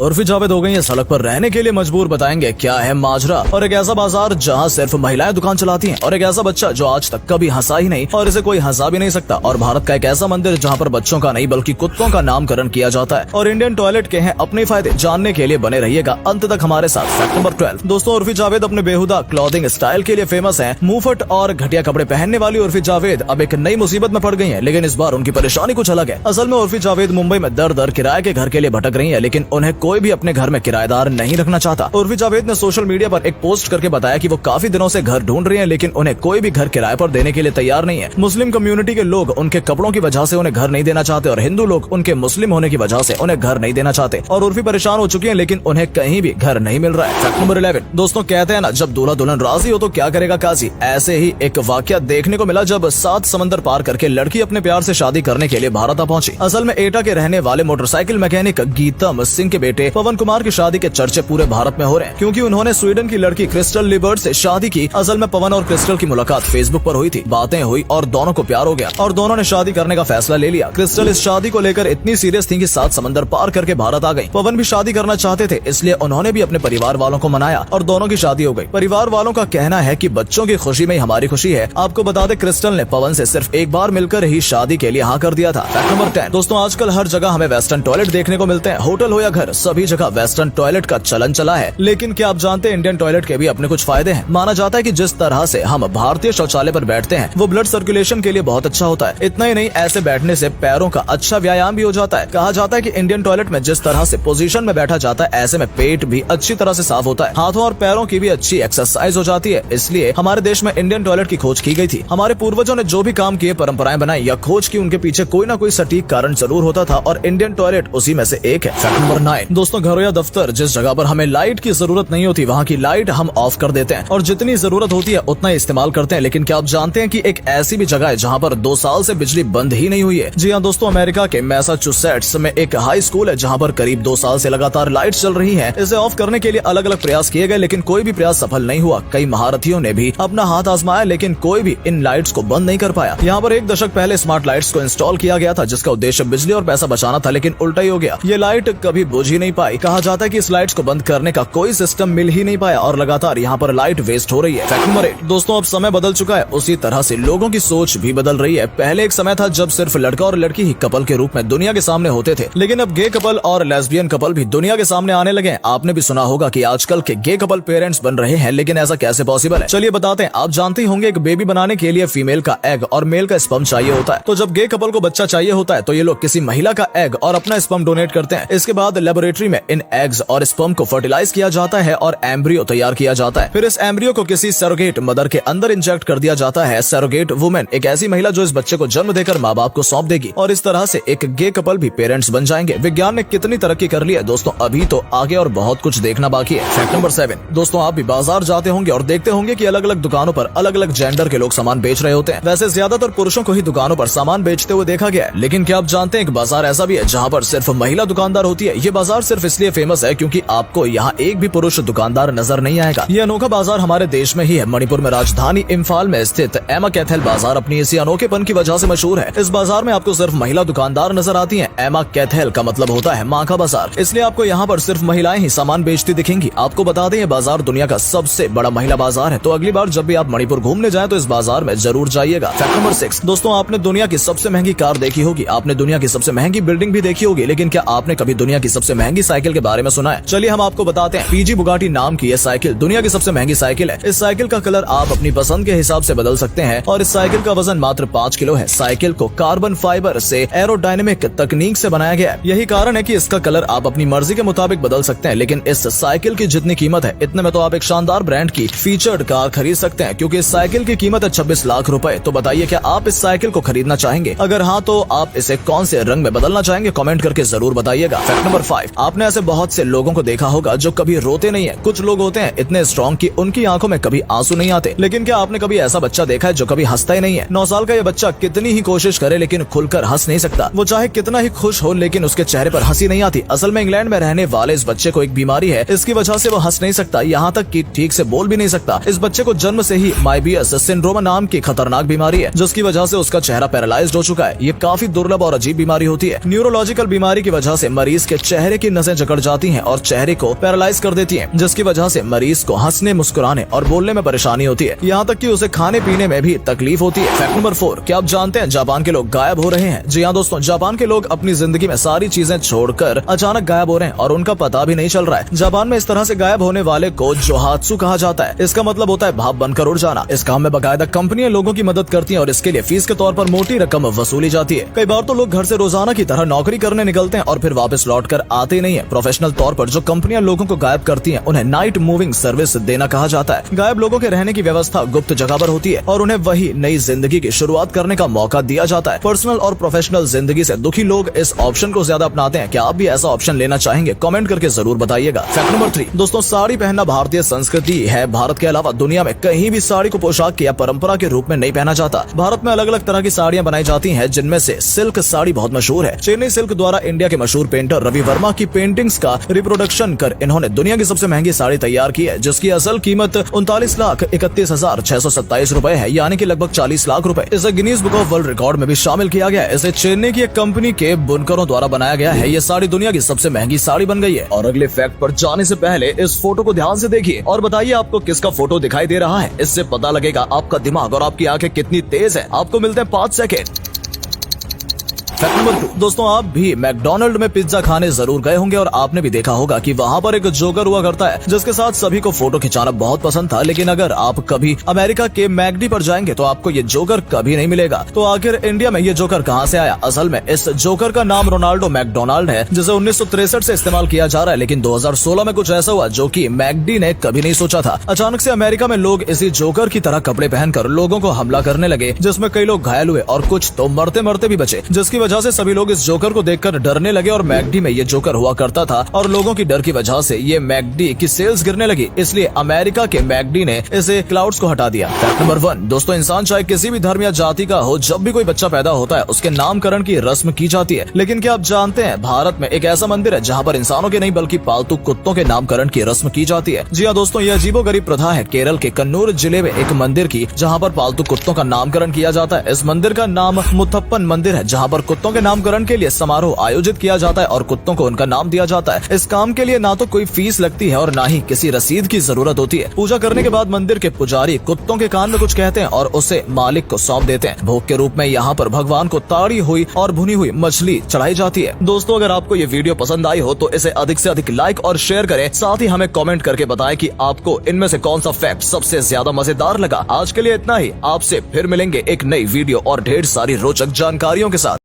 उर्फी जावेद हो गई है सड़क पर रहने के लिए मजबूर। बताएंगे क्या है माजरा। और एक ऐसा बाजार जहाँ सिर्फ महिलाएं दुकान चलाती हैं। और एक ऐसा बच्चा जो आज तक कभी हंसा ही नहीं और इसे कोई हंसा भी नहीं सकता। और भारत का एक ऐसा मंदिर जहाँ पर बच्चों का नहीं बल्कि कुत्तों का नामकरण किया जाता है। और इंडियन टॉयलेट के हैं अपने फायदे। जानने के लिए बने रहिएगा अंत तक हमारे साथ। फैक्ट नंबर 12 दोस्तों, उर्फी जावेद अपने बेहुदा क्लॉथिंग स्टाइल के लिए फेमस है। मुंहफट और घटिया कपड़े पहनने वाली उर्फी जावेद अब एक नई मुसीबत में पड़ गई है। लेकिन इस बार उनकी परेशानी कुछ अलग है। असल में उर्फी जावेद मुंबई में दर दर किराए के घर के लिए भटक रही है, लेकिन उन्हें कोई भी अपने घर में किराएदार नहीं रखना चाहता। उर्फी जावेद ने सोशल मीडिया पर एक पोस्ट करके बताया कि वो काफी दिनों से घर ढूंढ रही हैं, लेकिन उन्हें कोई भी घर किराए पर देने के लिए तैयार नहीं है। मुस्लिम कम्युनिटी के लोग उनके कपड़ों की वजह से उन्हें घर नहीं देना चाहते और हिंदू लोग उनके मुस्लिम होने की वजह से उन्हें घर नहीं देना चाहते। और उर्फी परेशान हो चुकी है, लेकिन उन्हें कहीं भी घर नहीं मिल रहा है। फैक्ट नंबर 11 दोस्तों, कहते हैं ना जब दूल्हा दुल्हन राजी हो तो क्या करेगा काजी। ऐसे ही एक वाकया देखने को मिला जब 7 समंदर पार करके लड़की अपने प्यार से शादी करने के लिए भारत आ पहुंची। असल में एटा के रहने वाले मोटरसाइकिल मैकेनिक गीतम सिंह के बेटे पवन कुमार की शादी के चर्चे पूरे भारत में हो रहे हैं, क्योंकि उन्होंने स्वीडन की लड़की क्रिस्टल लिबर्ट से शादी की। असल में पवन और क्रिस्टल की मुलाकात फेसबुक पर हुई थी, बातें हुई और दोनों को प्यार हो गया और दोनों ने शादी करने का फैसला ले लिया। क्रिस्टल इस शादी को लेकर इतनी सीरियस थी कि 7 समंदर पार करके भारत आ गई। पवन भी शादी करना चाहते थे, इसलिए उन्होंने भी अपने परिवार वालों को मनाया और दोनों की शादी हो गई। परिवार वालों का कहना है कि बच्चों की खुशी में हमारी खुशी है। आपको बता दें क्रिस्टल ने पवन से सिर्फ एक बार मिलकर ही शादी के लिए हाँ कर दिया था। फैक्ट नंबर 10 दोस्तों, आजकल हर जगह हमें वेस्टर्न टॉयलेट देखने को मिलते हैं। होटल हो या घर, सभी जगह वेस्टर्न टॉयलेट का चलन चला है। लेकिन क्या आप जानते हैं इंडियन टॉयलेट के भी अपने कुछ फायदे हैं। माना जाता है कि जिस तरह से हम भारतीय शौचालय पर बैठते हैं वो ब्लड सर्कुलेशन के लिए बहुत अच्छा होता है। इतना ही नहीं, ऐसे बैठने से पैरों का अच्छा व्यायाम भी हो जाता है। कहा जाता है कि इंडियन टॉयलेट में जिस तरह से पोजीशन में बैठा जाता है, ऐसे में पेट भी अच्छी तरह से साफ होता है। हाथों और पैरों की भी अच्छी एक्सरसाइज हो जाती है। इसलिए हमारे देश में इंडियन टॉयलेट की खोज की गई थी। हमारे पूर्वजों ने जो भी काम किए, परंपराएं बनाई या खोज की, उनके पीछे कोई ना कोई सटीक कारण जरूर होता था और इंडियन टॉयलेट उसी में से एक है। फैक्ट नंबर 9 दोस्तों, घरों या दफ्तर जिस जगह पर हमें लाइट की जरूरत नहीं होती वहाँ की लाइट हम ऑफ कर देते हैं और जितनी जरूरत होती है उतना ही इस्तेमाल करते हैं। लेकिन क्या आप जानते हैं कि एक ऐसी भी जगह है जहाँ पर 2 साल से बिजली बंद ही नहीं हुई है। जी हाँ दोस्तों, अमेरिका के मैसाचुसेट्स में एक हाई स्कूल है जहाँ पर करीब 2 साल से लगातार लाइट चल रही है। इसे ऑफ करने के लिए अलग अलग प्रयास किए गए, लेकिन कोई भी प्रयास सफल नहीं हुआ। कई महारथियों ने भी अपना हाथ आजमाया, लेकिन कोई भी इन लाइट्स को बंद नहीं कर पाया। यहाँ पर 1 दशक पहले स्मार्ट लाइट्स को इंस्टॉल किया गया था, जिसका उद्देश्य बिजली और पैसा बचाना था, लेकिन उल्टा ही हो गया। ये लाइट कभी बुझ ही नहीं पाई। कहा जाता है कि इस लाइट्स को बंद करने का कोई सिस्टम मिल ही नहीं पाया और लगातार यहाँ पर लाइट वेस्ट हो रही है। फैक्ट नंबर 8 दोस्तों, अब समय बदल चुका है, उसी तरह से लोगों की सोच भी बदल रही है। पहले एक समय था जब सिर्फ लड़का और लड़की ही कपल के रूप में दुनिया के सामने होते थे, लेकिन अब गे कपल और लेस्बियन कपल भी दुनिया के सामने आने लगे हैं। आपने भी सुना होगा कि आजकल के गे कपल पेरेंट्स बन रहे हैं, लेकिन ऐसा कैसे पॉसिबल है? चलिए बताते हैं। आप जानते होंगे एक बेबी बनाने के लिए फीमेल का एग और मेल का स्पर्म चाहिए होता है। तो जब गे कपल को बच्चा चाहिए होता है तो ये लोग किसी महिला का एग और अपना स्पर्म डोनेट करते हैं। इसके बाद लेबोरेटरी में इन एग्स और स्पर्म को फर्टिलाइज किया जाता है और एम्ब्रियो तैयार किया जाता है। फिर इस एम्ब्रियो को किसी सरोगेट मदर के अंदर इंजेक्ट कर दिया जाता है। सरोगेट वुमेन एक ऐसी महिला जो इस बच्चे को जन्म देकर माँ बाप को सौंप देगी और इस तरह से एक गे कपल भी पेरेंट्स बन जाएंगे। विज्ञान ने कितनी तरक्की कर ली है दोस्तों, अभी तो आगे और बहुत कुछ देखना बाकी है। फैक्ट नंबर 7 दोस्तों, आप भी बाजार जाते होंगे और देखते होंगे कि अलग अलग दुकानों पर अलग अलग जेंडर के लोग सामान बेच रहे होते हैं। वैसे ज्यादातर पुरुषों को ही दुकानों पर सामान बेचते हुए देखा गया है, लेकिन क्या आप जानते हैं एक बाजार ऐसा भी है जहाँ पर सिर्फ महिला दुकानदार होती है। ये बाजार सिर्फ इसलिए फेमस है क्योंकि आपको यहाँ एक भी पुरुष दुकानदार नजर नहीं आएगा। ये अनोखा बाजार हमारे देश में ही है। मणिपुर में राजधानी इम्फाल में स्थित एमा कैथल बाजार अपनी इसी अनोखेपन की वजह से मशहूर है। इस बाजार में आपको सिर्फ महिला दुकानदार नजर आती हैं। एमा कैथल का मतलब होता है माँ का बाजार, इसलिए आपको यहाँ पर सिर्फ महिलाएं ही सामान बेचती दिखेंगी। आपको बता दें ये बाजार दुनिया का सबसे बड़ा महिला बाजार है, तो अगली बार जब भी आप मणिपुर घूमने जाएं तो इस बाजार में जरूर जाइएगा। फैक्ट नंबर 6 दोस्तों, आपने दुनिया की सबसे महंगी कार देखी होगी, आपने दुनिया की सबसे महंगी बिल्डिंग भी देखी होगी, लेकिन क्या आपने कभी दुनिया की सबसे महंगी साइकिल के बारे में सुना है? चलिए हम आपको बताते हैं। पीजी बुगाटी नाम की यह साइकिल दुनिया की सबसे महंगी साइकिल है। इस साइकिल का कलर आप अपनी पसंद के हिसाब से बदल सकते हैं और इस साइकिल का वजन मात्र 5 किलो है। साइकिल को कार्बन फाइबर से एरोडायनेमिक तकनीक से बनाया गया है। यही कारण है कि इसका कलर आप अपनी मर्जी के मुताबिक बदल सकते हैं। लेकिन इस साइकिल की जितनी कीमत है, इतने में तो आप एक शानदार ब्रांड की फीचर्ड कार खरीद सकते हैं, क्योंकि इस साइकिल की कीमत है 26 लाख रुपए। तो बताइए क्या आप इस साइकिल को खरीदना चाहेंगे? अगर हाँ तो आप इसे कौन से रंग में बदलना चाहेंगे? कमेंट करके जरूर बताइएगा। फैक्ट नंबर 5 आपने ऐसे बहुत से लोगों को देखा होगा जो कभी रोते नहीं है। कुछ लोग होते हैं इतने स्ट्रॉन्ग कि उनकी आंखों में कभी आंसू नहीं आते, लेकिन क्या आपने कभी ऐसा बच्चा देखा है जो कभी हंसता ही नहीं है? 9 साल का ये बच्चा कितनी ही कोशिश करे लेकिन खुलकर हंस नहीं सकता। वो चाहे कितना ही खुश हो लेकिन उसके चेहरे पर हंसी नहीं आती। असल में इंग्लैंड में रहने वाले इस बच्चे को एक बीमारी है, इसकी वजह से वो हंस नहीं सकता, यहाँ तक कि ठीक से बोल भी नहीं सकता। इस बच्चे को जन्म से ही माइबियस सिंड्रोम नाम की खतरनाक बीमारी है, जिसकी वजह से उसका चेहरा पैरालाइज्ड हो चुका है। ये काफी दुर्लभ और अजीब बीमारी होती है। न्यूरोलॉजिकल बीमारी की वजह से मरीज के चेहरे की की नसें जकड़ जाती हैं और चेहरे को पैरालाइज कर देती हैं, जिसकी वजह से मरीज को हंसने, मुस्कुराने और बोलने में परेशानी होती है। यहाँ तक कि उसे खाने पीने में भी तकलीफ होती है। फैक्ट नंबर 4, क्या आप जानते हैं जापान के लोग गायब हो रहे हैं? जी हाँ दोस्तों, जापान के लोग अपनी जिंदगी में सारी चीजें छोड़कर अचानक गायब हो रहे हैं और उनका पता भी नहीं चल रहा है। जापान में इस तरह से गायब होने वाले को जोहात्सु कहा जाता है। इसका मतलब होता है भाप बनकर उड़ जाना। इस काम में बाकायदा कंपनियां लोगों की मदद करती हैं और इसके लिए फीस के तौर पर मोटी रकम वसूली जाती है। कई बार तो लोग घर से रोजाना की तरह नौकरी करने निकलते हैं और फिर वापस लौट कर आते ही नहीं है। प्रोफेशनल तौर पर जो कंपनियां लोगों को गायब करती हैं उन्हें नाइट मूविंग सर्विस देना कहा जाता है। गायब लोगों के रहने की व्यवस्था गुप्त जगह पर होती है और उन्हें वही नई जिंदगी की शुरुआत करने का मौका दिया जाता है। पर्सनल और प्रोफेशनल जिंदगी से दुखी लोग इस ऑप्शन को ज्यादा अपनाते हैं। क्या आप भी ऐसा ऑप्शन लेना चाहेंगे? कमेंट करके जरूर बताइएगा। फैक्ट नंबर 3, दोस्तों साड़ी पहनना भारतीय संस्कृति है। भारत के अलावा दुनिया में कहीं भी साड़ी को पोशाक या परंपरा के रूप में नहीं पहना जाता। भारत में अलग अलग तरह की साड़ियां बनाई जाती हैं, जिनमें से सिल्क साड़ी बहुत मशहूर है। चेन्नई सिल्क द्वारा इंडिया के मशहूर पेंटर रवि वर्मा की पेंटिंग्स का रिप्रोडक्शन कर इन्होंने दुनिया की सबसे महंगी साड़ी तैयार की है, जिसकी असल कीमत 39,31,627 रुपए है, यानी कि लगभग 40 लाख रुपए। इसे Guinness book of world record में भी शामिल किया गया है। इसे चेन्नई की एक कंपनी के बुनकरों द्वारा बनाया गया है। ये साड़ी दुनिया की सबसे महंगी साड़ी बन गई है। और अगले फैक्ट पर जाने से पहले इस फोटो को ध्यान से देखिए और बताइए आपको किसका फोटो दिखाई दे रहा है। इससे पता लगेगा आपका दिमाग और आपकी आंखें कितनी तेज है। आपको मिलते हैं 5 सेकेंड। फैक्ट नंबर 2, दोस्तों आप भी मैकडोनल्ड में पिज्जा खाने जरूर गए होंगे और आपने भी देखा होगा कि वहाँ पर एक जोकर हुआ करता है, जिसके साथ सभी को फोटो खिंचाना बहुत पसंद था। लेकिन अगर आप कभी अमेरिका के मैकडी पर जाएंगे तो आपको ये जोकर कभी नहीं मिलेगा। तो आखिर इंडिया में ये जोकर कहाँ से आया? असल में इस जोकर का नाम रोनाल्डो मैकडोनाल्ड है, जिसे 1963 से इस्तेमाल किया जा रहा है। लेकिन 2016 में कुछ ऐसा हुआ जो कि मैकडी ने कभी नहीं सोचा था। अचानक से अमेरिका में लोग इसी जोकर की तरह कपड़े पहनकर लोगों को हमला करने लगे, जिसमें कई लोग घायल हुए और कुछ तो मरते मरते भी बचे, जिसकी वजह से सभी लोग इस जोकर को देखकर डरने लगे। और मैकडी में ये जोकर हुआ करता था और लोगों की डर की वजह से ये मैकडी की सेल्स गिरने लगी। इसलिए अमेरिका के मैकडी ने इसे क्लाउड्स को हटा दिया। फैक्ट नंबर 1, दोस्तों इंसान चाहे किसी भी धर्म या जाति का हो, जब भी कोई बच्चा पैदा होता है उसके नामकरण की रस्म की जाती है। लेकिन क्या आप जानते हैं भारत में एक ऐसा मंदिर है जहाँ पर इंसानों के नहीं बल्कि पालतू कुत्तों के नामकरण की रस्म की जाती है? जी हाँ दोस्तों, यह अजीबोगरीब प्रथा है केरल के कन्नूर जिले में एक मंदिर की, जहाँ पर पालतू कुत्तों का नामकरण किया जाता है। इस मंदिर का नाम मुथप्पन मंदिर है, जहाँ पर कुत्तों के नामकरण के लिए समारोह आयोजित किया जाता है और कुत्तों को उनका नाम दिया जाता है। इस काम के लिए ना तो कोई फीस लगती है और ना ही किसी रसीद की जरूरत होती है। पूजा करने के बाद मंदिर के पुजारी कुत्तों के कान में कुछ कहते हैं और उसे मालिक को सौंप देते हैं। भोग के रूप में यहाँ पर भगवान को ताड़ी हुई और भुनी हुई मछली चढ़ाई जाती है। दोस्तों अगर आपको ये वीडियो पसंद आई हो तो इसे अधिक से अधिक लाइक और शेयर करें। साथ ही हमें कमेंट करके बताएं कि आपको इनमें से कौन सा फैक्ट सबसे ज्यादा मजेदार लगा। आज के लिए इतना ही। आपसे फिर मिलेंगे एक नई वीडियो और ढेर सारी रोचक जानकारियों के साथ।